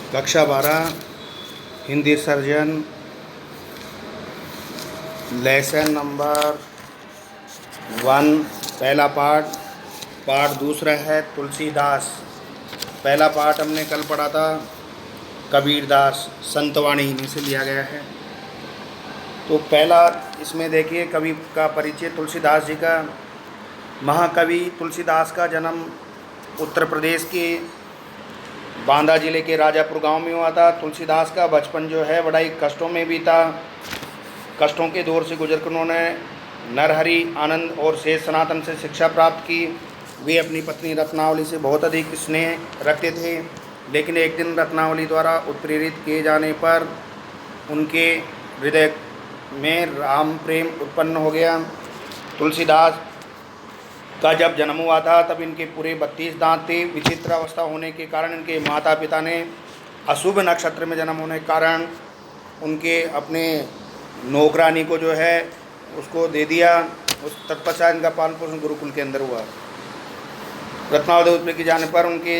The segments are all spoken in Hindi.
कक्षा 12 हिंदी सर्जन लेसन नंबर 1 पहला पाठ दूसरा है तुलसीदास। पहला पाठ हमने कल पढ़ा था कबीरदास, संतवाणी इन्हीं से लिया गया है। तो पहला इसमें देखिए कवि का परिचय तुलसीदास जी का। महाकवि तुलसीदास का जन्म उत्तर प्रदेश के बांदा जिले के राजापुर गांव में हुआ था। तुलसीदास का बचपन जो है बड़ा ही कष्टों में बीता। कष्टों के दौर से गुजर कर उन्होंने नरहरि, आनंद और शेष सनातन से शिक्षा प्राप्त की। वे अपनी पत्नी रत्नावली से बहुत अधिक स्नेह रखते थे, लेकिन एक दिन रत्नावली द्वारा उत्प्रेरित किए जाने पर उनके हृदय में राम प्रेम उत्पन्न हो गया। तुलसीदास का जब जन्म हुआ था तब इनके पूरे 32 दांत थे। विचित्र अवस्था होने के कारण इनके माता पिता ने अशुभ नक्षत्र में जन्म होने के कारण उनके अपने नौकरानी को जो है उसको दे दिया। उस तत्पश्चात इनका पालन पोषण गुरुकुल के अंदर हुआ। रत्नावली उत्पन्न किए जाने पर उनके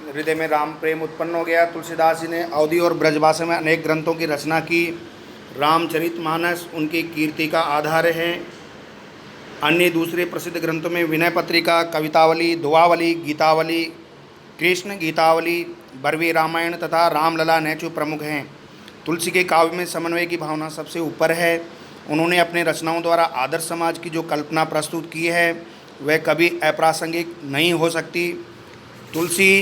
हृदय में राम प्रेम उत्पन्न हो गया। तुलसीदास जी ने अवधी और ब्रजभाषा में अनेक ग्रंथों की रचना की। रामचरितमानस उनकी कीर्ति का आधार है। अन्य दूसरे प्रसिद्ध ग्रंथों में विनय पत्रिका, कवितावली, दुआवली, गीतावली, कृष्ण गीतावली, बरवी रामायण तथा रामलला नेचु प्रमुख हैं। तुलसी के काव्य में समन्वय की भावना सबसे ऊपर है। उन्होंने अपने रचनाओं द्वारा आदर्श समाज की जो कल्पना प्रस्तुत की है वह कभी अप्रासंगिक नहीं हो सकती। तुलसी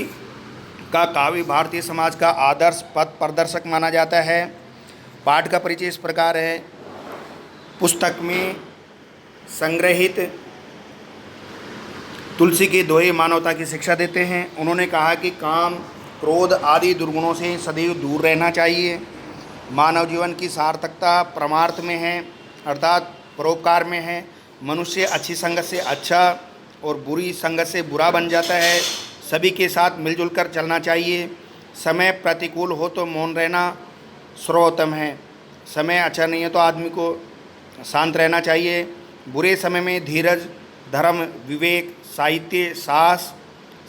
का काव्य भारतीय समाज का आदर्श पथ प्रदर्शक माना जाता है। पाठ का परिचय इस प्रकार है। पुस्तक में संग्रहित तुलसी के दोहे मानवता की शिक्षा देते हैं। उन्होंने कहा कि काम, क्रोध आदि दुर्गुणों से सदैव दूर रहना चाहिए। मानव जीवन की सार्थकता परमार्थ में है, अर्थात परोपकार में है। मनुष्य अच्छी संगत से अच्छा और बुरी संगत से बुरा बन जाता है। सभी के साथ मिलजुल कर चलना चाहिए। समय प्रतिकूल हो तो मौन रहना सर्वोत्तम है। समय अच्छा नहीं है तो आदमी को शांत रहना चाहिए। बुरे समय में धीरज, धर्म, विवेक, साहित्य, साहस,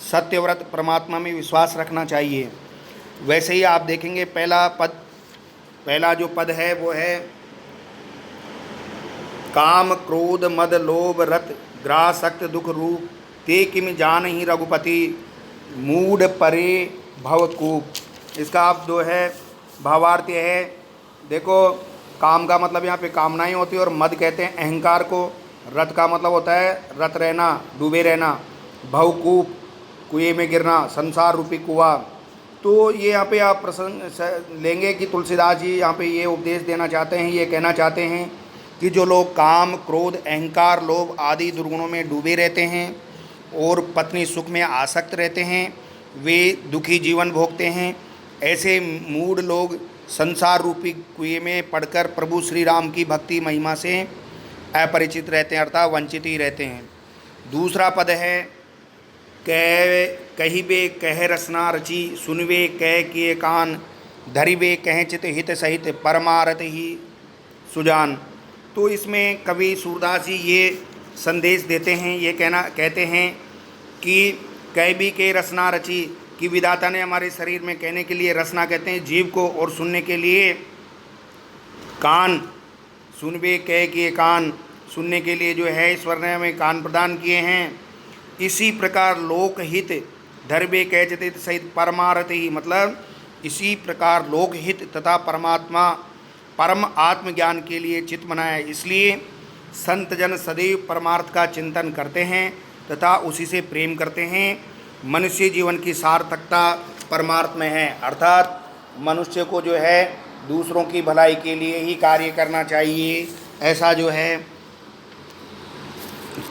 सत्यव्रत, परमात्मा में विश्वास रखना चाहिए। वैसे ही आप देखेंगे पहला जो पद है वो है काम, क्रोध, मद, लोभ, रत, ग्रास, सक्त, दुख रूप ते किम जान ही रघुपति मूढ़ परे भवकूप। इसका आप जो है भावार्थ है। देखो, काम का मतलब यहाँ पे कामनाएं होती है और मद कहते हैं अहंकार को। रत का मतलब होता है रत रहना, डूबे रहना। भवकूप, कुएं में गिरना, संसार रूपी कुआं। तो ये यहाँ पे आप प्रसंग लेंगे कि तुलसीदास जी यहाँ पे ये उपदेश देना चाहते हैं, ये कहना चाहते हैं कि जो लोग काम, क्रोध, अहंकार, लोभ आदि दुर्गुणों में डूबे रहते हैं और पत्नी सुख में आसक्त रहते हैं, वे दुखी जीवन भोगते हैं। ऐसे मूढ़ लोग संसार रूपी कुएं में पड़कर प्रभु श्री राम की भक्ति महिमा से अपरिचित रहते हैं, अर्थात वंचित ही रहते हैं। दूसरा पद है कहिबे कह रसना रची, सुनवे कह किए कान, धरिबे कह चित हित सहित, परमारथ ही सुजान। तो इसमें कवि सूरदास जी ये संदेश देते हैं, ये कहते हैं कि कह के रसना रची, कि विधाता ने हमारे शरीर में कहने के लिए रसना कहते हैं जीव को, और सुनने के लिए कान, सुनबे कह किए कान, सुनने के लिए जो है ईश्वर ने हमें कान प्रदान किए हैं। इसी प्रकार लोकहित, धर्बे कह चित सहित, परमार्थ ही, मतलब इसी प्रकार लोकहित तथा परमात्मा परम आत्मज्ञान के लिए चित्त बनाया। इसलिए संत जन सदैव परमार्थ का चिंतन करते हैं तथा उसी से प्रेम करते हैं। मनुष्य जीवन की सार्थकता परमार्थ में है, अर्थात मनुष्य को जो है दूसरों की भलाई के लिए ही कार्य करना चाहिए, ऐसा जो है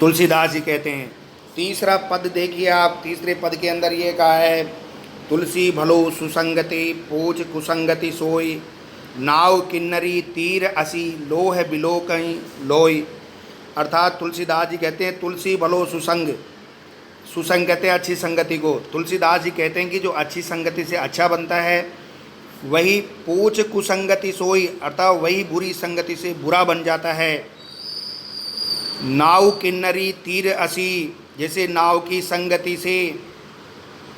तुलसीदास जी कहते हैं। तीसरा पद देखिए आप। तीसरे पद के अंदर ये कहा है तुलसी भलो सुसंगति, पोच कुसंगति सोई, नाव किन्नरी तीर असी, लोह बिलो कहीं लोई। अर्थात तुलसीदास जी कहते हैं तुलसी भलो सुसंग, सुसंग कहते हैं अच्छी संगति को। तुलसीदास जी कहते हैं कि जो अच्छी संगति से अच्छा बनता है वही पूछ कुसंगति सोई, अर्थात वही बुरी संगति से बुरा बन जाता है। नाव किन्नरी तीर असी, जैसे नाव की संगति से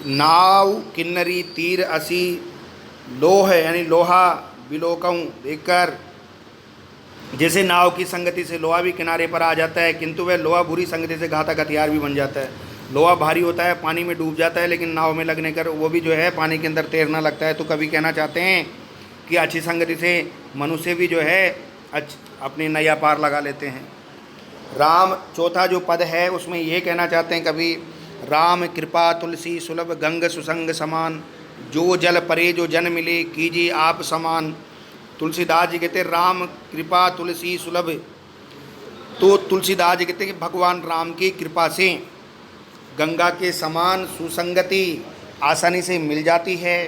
नाव किन्नरी तीर असी लोह यानी लोहा, विलोकऊँ देखकर, जैसे नाव की संगति से लोहा भी किनारे पर आ जाता है, किंतु वह लोहा बुरी संगति से घातक हथियार भी बन जाता है। लोहा भारी होता है, पानी में डूब जाता है, लेकिन नाव में लगने कर वो भी जो है पानी के अंदर तैरना लगता है। तो कभी कहना चाहते हैं कि अच्छी संगति से मनुष्य भी जो है अपनी नैया पार लगा लेते हैं। राम चौथा जो पद है उसमें ये कहना चाहते हैं कभी, राम कृपा तुलसी सुलभ गंग सुसंग समान, जो जल परे जो जन मिले कीजिए आप समान। तुलसीदास जी कहते हैं राम कृपा तुलसी सुलभ, तो तुलसीदास जी कहते हैं कि भगवान राम की कृपा से गंगा के समान सुसंगति आसानी से मिल जाती है।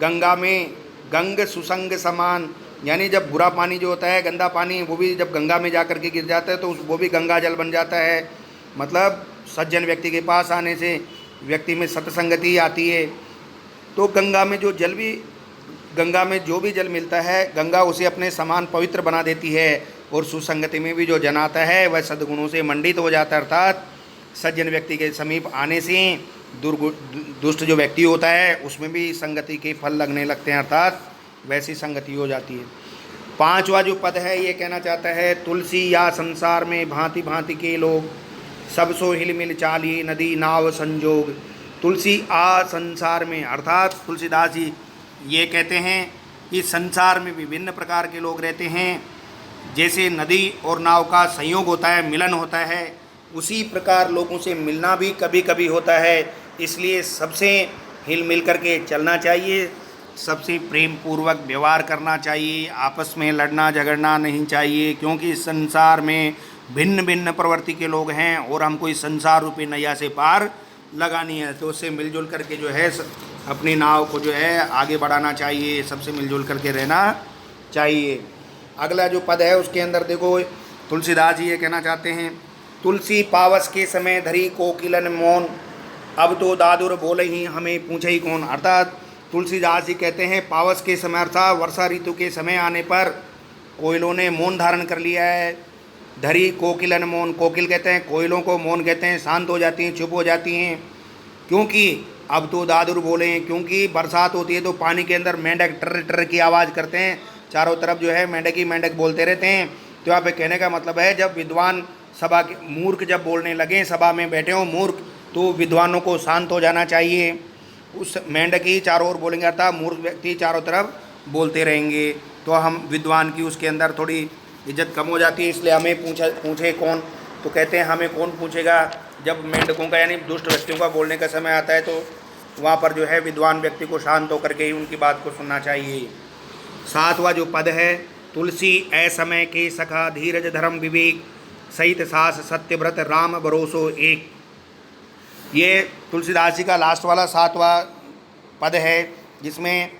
गंगा में गंग सुसंग समान, यानी जब बुरा पानी जो होता है गंदा पानी, वो भी जब गंगा में जाकर के गिर जाता है तो वो भी गंगा जल बन जाता है। मतलब सज्जन व्यक्ति के पास आने से व्यक्ति में सत्संगति आती है। तो गंगा में जो जल भी, गंगा में जो भी जल मिलता है गंगा उसे अपने समान पवित्र बना देती है, और सुसंगति में भी जो जन आता है वह सद्गुणों से मंडित हो जाता है। अर्थात सज्जन व्यक्ति के समीप आने से दुष्ट जो व्यक्ति होता है उसमें भी संगति के फल लगने लगते हैं, अर्थात वैसी संगति हो जाती है। पांचवा जो पद है ये कहना चाहता है, तुलसी या संसार में भांति भांति के लोग, सब सो हिल मिल चाली नदी नाव संजोग। तुलसी आ संसार में, अर्थात तुलसीदास जी ये कहते हैं कि संसार में विभिन्न प्रकार के लोग रहते हैं। जैसे नदी और नाव का संयोग होता है, मिलन होता है, उसी प्रकार लोगों से मिलना भी कभी कभी होता है। इसलिए सबसे हिल मिल करके चलना चाहिए, सबसे प्रेम पूर्वक व्यवहार करना चाहिए, आपस में लड़ना झगड़ना नहीं चाहिए, क्योंकि संसार में भिन्न भिन्न प्रवृत्ति के लोग हैं और हमको इस संसार रूपी नैया से पार लगानी है। तो उससे मिलजुल करके जो है अपनी नाव को जो है आगे बढ़ाना चाहिए, सबसे मिलजुल करके रहना चाहिए। अगला जो पद है उसके अंदर देखो तुलसीदास जी ये कहना चाहते हैं, तुलसी पावस के समय धरी कोकिलन मौन, अब तो दादुर बोले ही हमें पूछे ही कौन। अर्थात तुलसीदास जी कहते हैं पावस के समय अर्थात वर्षा ऋतु के समय आने पर कोयलों ने मौन धारण कर लिया है। धरी कोकिलन मौन, कोकिल कहते हैं कोयलों को, मौन कहते हैं शांत हो जाती हैं, चुप हो जाती हैं। क्योंकि अब तो दादुर बोले हैं, क्योंकि बरसात होती है तो पानी के अंदर मेंढक टर्र टर्र की आवाज़ करते हैं, चारों तरफ जो है मेंढक ही मेंढक बोलते रहते हैं। तो यहाँ पे कहने का मतलब है जब विद्वान सभा के मूर्ख जब बोलने लगे, सभा में बैठे हो मूर्ख, तो विद्वानों को शांत हो जाना चाहिए। उस मेंढक ही चारों ओर बोलेंगे अर्थात मूर्ख व्यक्ति चारों तरफ बोलते रहेंगे, तो हम विद्वान की उसके अंदर थोड़ी इज्जत कम हो जाती है। इसलिए हमें पूछे कौन, तो कहते हैं हमें कौन पूछेगा। जब मेंढकों का यानी दुष्ट व्यक्तियों का बोलने का समय आता है तो वहाँ पर जो है विद्वान व्यक्ति को शांत होकर के ही उनकी बात को सुनना चाहिए। सातवां जो पद है, तुलसी असमय के सखा धीरज धर्म विवेक, सहित सास सत्यव्रत राम भरोसो एक। ये तुलसीदास जी का लास्ट वाला सातवां पद है, जिसमें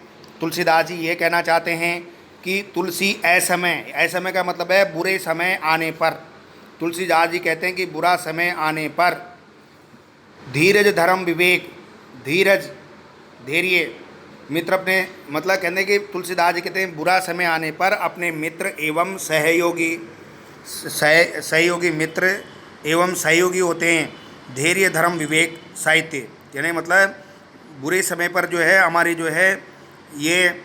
तुलसीदास जी ये कहना चाहते हैं कि तुलसी असमय, असमय का मतलब है बुरे समय आने पर। तुलसीदास जी कहते हैं कि बुरा समय आने पर धीरज धर्म विवेक, धीरज धैर्य मित्र अपने, मतलब कहते हैं कि तुलसीदास जी कहते हैं बुरा समय आने पर अपने मित्र एवं सहयोगी मित्र एवं सहयोगी होते हैं। धैर्य धर्म विवेक साहित्य, यानी मतलब बुरे समय पर जो है हमारी जो है ये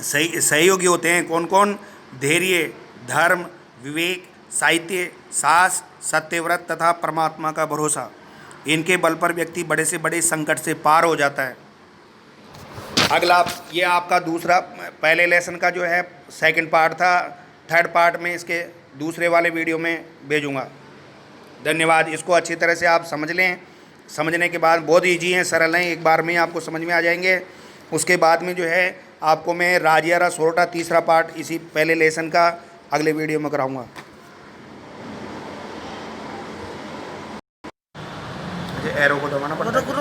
सहयोगी होते हैं। कौन कौन? धैर्य धर्म विवेक साहित्य साहस सत्यव्रत तथा परमात्मा का भरोसा। इनके बल पर व्यक्ति बड़े से बड़े संकट से पार हो जाता है। अगला ये आपका दूसरा, पहले लेसन का जो है सेकंड पार्ट था, थर्ड पार्ट में इसके दूसरे वाले वीडियो में भेजूँगा। धन्यवाद। इसको अच्छी तरह से आप समझ लें, समझने के बाद बहुत ईजी हैं, सरल हैं, एक बार में आपको समझ में आ जाएंगे। उसके बाद में जो है आपको मैं राजियारा सोरठा तीसरा पार्ट इसी पहले लेसन का अगले वीडियो में कराऊँगा। एरो को दबाना पड़ता है।